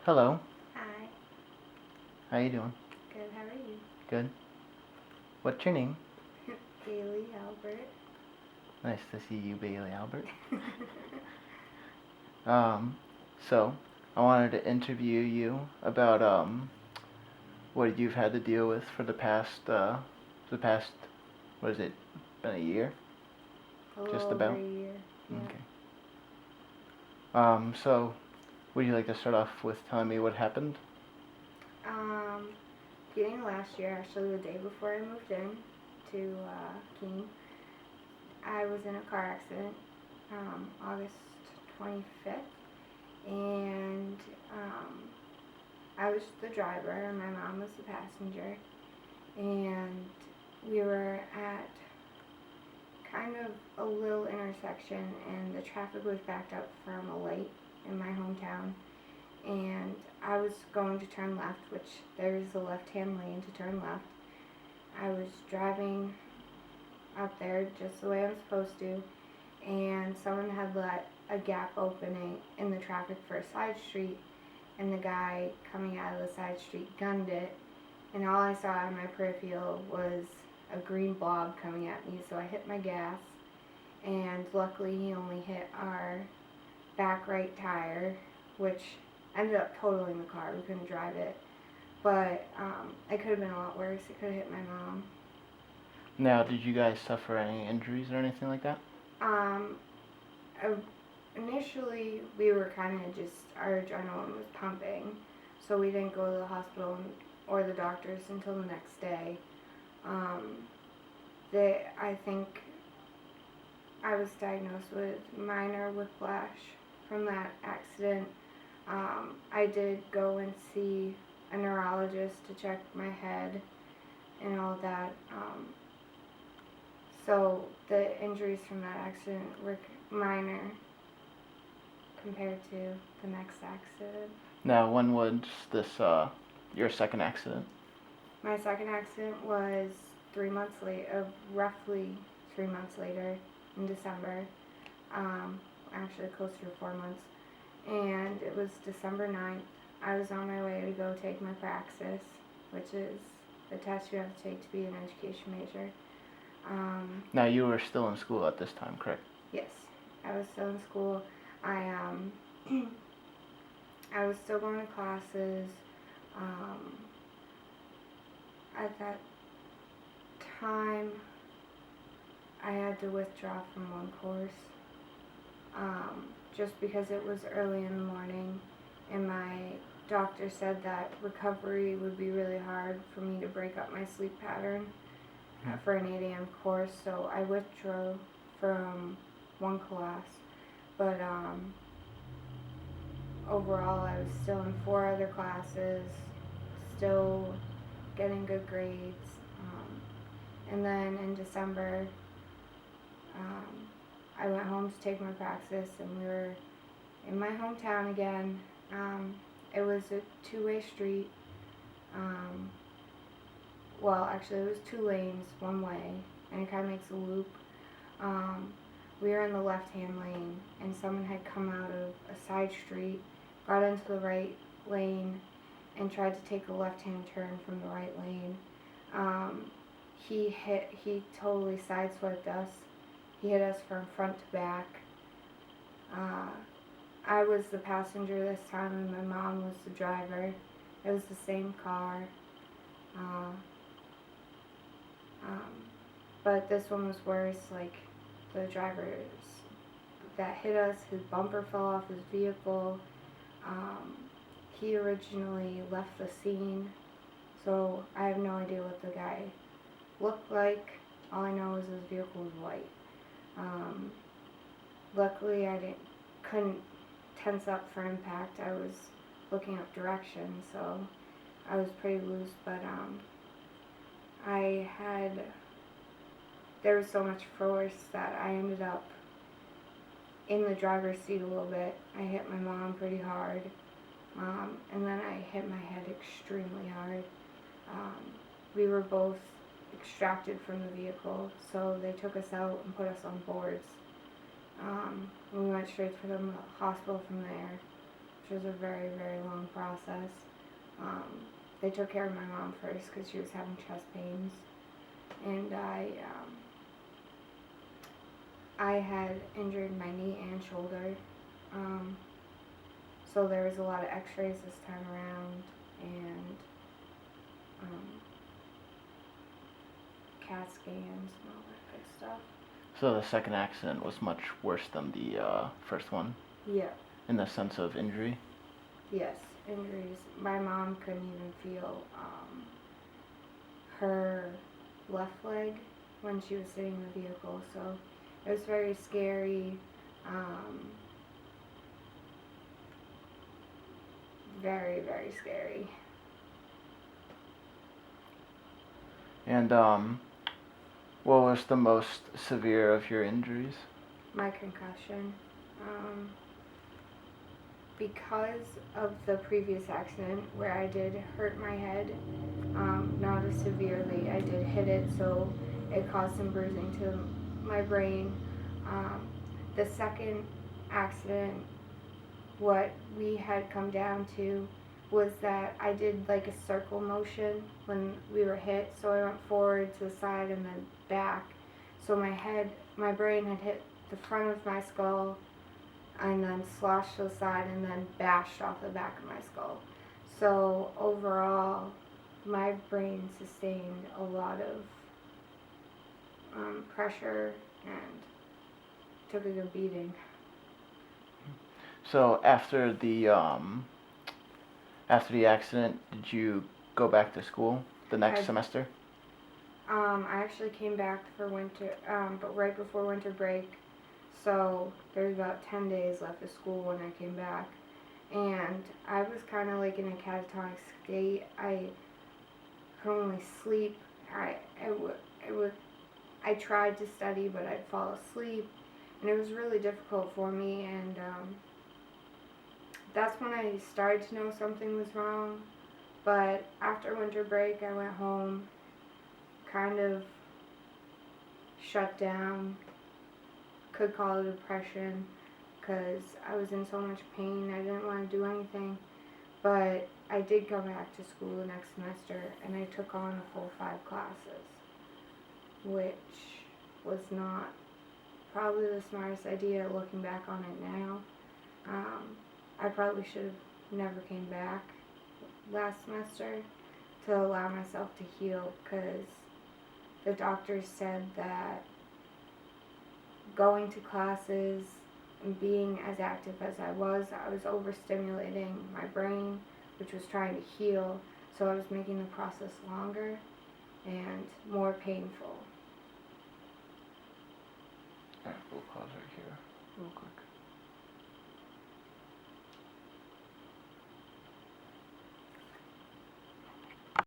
Hello. Hi. How you doing? Good. How are you? Good. What's your name? Bailey Albert. Nice to see you, Bailey Albert. Um, so I wanted to interview you about what you've had to deal with for the past what is it? Been a year? A little Just over about. a year. Yeah. Okay. So would you like to start off with telling me what happened? Um, Beginning last year, actually the day before I moved in to Keene, I was in a car accident, August 25th, and I was the driver and my mom was the passenger, and we were at kind of a little intersection and the traffic was backed up from a light in my hometown, and I was going to turn left, which there is a left-hand lane to turn left. I was driving up there just the way I'm supposed to, and someone had let a gap opening in the traffic for a side street, and the guy coming out of the side street gunned it, and all I saw in my peripheral was a green blob coming at me, so I hit my gas, and luckily he only hit our back right tire, which ended up totaling the car. We couldn't drive it, but it could have been a lot worse. It could have hit my mom. Now, did you guys suffer any injuries or anything like that? Um, Initially, we were kind of just, our adrenaline was pumping, so we didn't go to the hospital or the doctors until the next day. I think I was diagnosed with minor whiplash from that accident. I did go and see a neurologist to check my head and all that. So the injuries from that accident were minor compared to the next accident. Now, when was this your second accident? My second accident was 3 months later, roughly 3 months later in December. Actually closer to 4 months. And it was December 9th. I was on my way to go take my praxis, which is the test you have to take to be an education major. Now, you were still in school at this time, correct? Yes, I was still in school. I I was still going to classes. At that time, I had to withdraw from one course, just because it was early in the morning, and my doctor said that recovery would be really hard for me to break up my sleep pattern for an 8 a.m. course, so I withdrew from one class. But overall, I was still in 4 other classes, still getting good grades. And then in December, I went home to take my praxis, and we were in my hometown again. It was a two-way street. Well, actually, it was 2 lanes, one way, and it kind of makes a loop. We were in the left-hand lane, and someone had come out of a side street, got into the right lane, and tried to take a left-hand turn from the right lane. He totally sideswiped us. He hit us from front to back. I was the passenger this time, and my mom was the driver. It was the same car. But this one was worse. Like, the drivers that hit us, his bumper fell off his vehicle. He originally left the scene, so I have no idea what the guy looked like. All I know is his vehicle was white. Luckily, I couldn't tense up for impact. I was looking up directions, so I was pretty loose. But there was so much force that I ended up in the driver's seat a little bit. I hit my mom pretty hard, and then I hit my head extremely hard. We were both extracted from the vehicle, so they took us out and put us on boards. We went straight to the hospital from there, which was a very, very long process. They took care of my mom first because she was having chest pains, and I had injured my knee and shoulder, so there was a lot of x-rays this time around, and CAT scans and all that good stuff. So the second accident was much worse than the first one Yeah. in the sense of injury? Yes, injuries. My mom couldn't even feel her left leg when she was sitting in the vehicle, so it was very scary. Very, very scary. And what was the most severe of your injuries? My concussion. Because of the previous accident where I did hurt my head, not as severely, I did hit it, so it caused some bruising to my brain. The second accident, what we had come down to was that I did like a circle motion when we were hit, so I went forward to the side and then back. So my brain had hit the front of my skull and then sloshed to the side and then bashed off the back of my skull. So overall, my brain sustained a lot of pressure and took a good beating. So after the accident, did you go back to school the next semester? I actually came back for winter, but right before winter break. So there's about 10 days left of school when I came back, and I was kind of like in a catatonic state. I could only sleep. I tried to study, but I'd fall asleep, and it was really difficult for me. And that's when I started to know something was wrong. But after winter break, I went home, kind of shut down. Could call it depression because I was in so much pain. I didn't want to do anything, but I did go back to school the next semester, and I took on a full 5 classes, which was not probably the smartest idea looking back on it now. I probably should have never came back last semester to allow myself to heal, because the doctors said that going to classes and being as active as I was overstimulating my brain, which was trying to heal, so I was making the process longer and more painful. Alright, we'll pause right here real quick.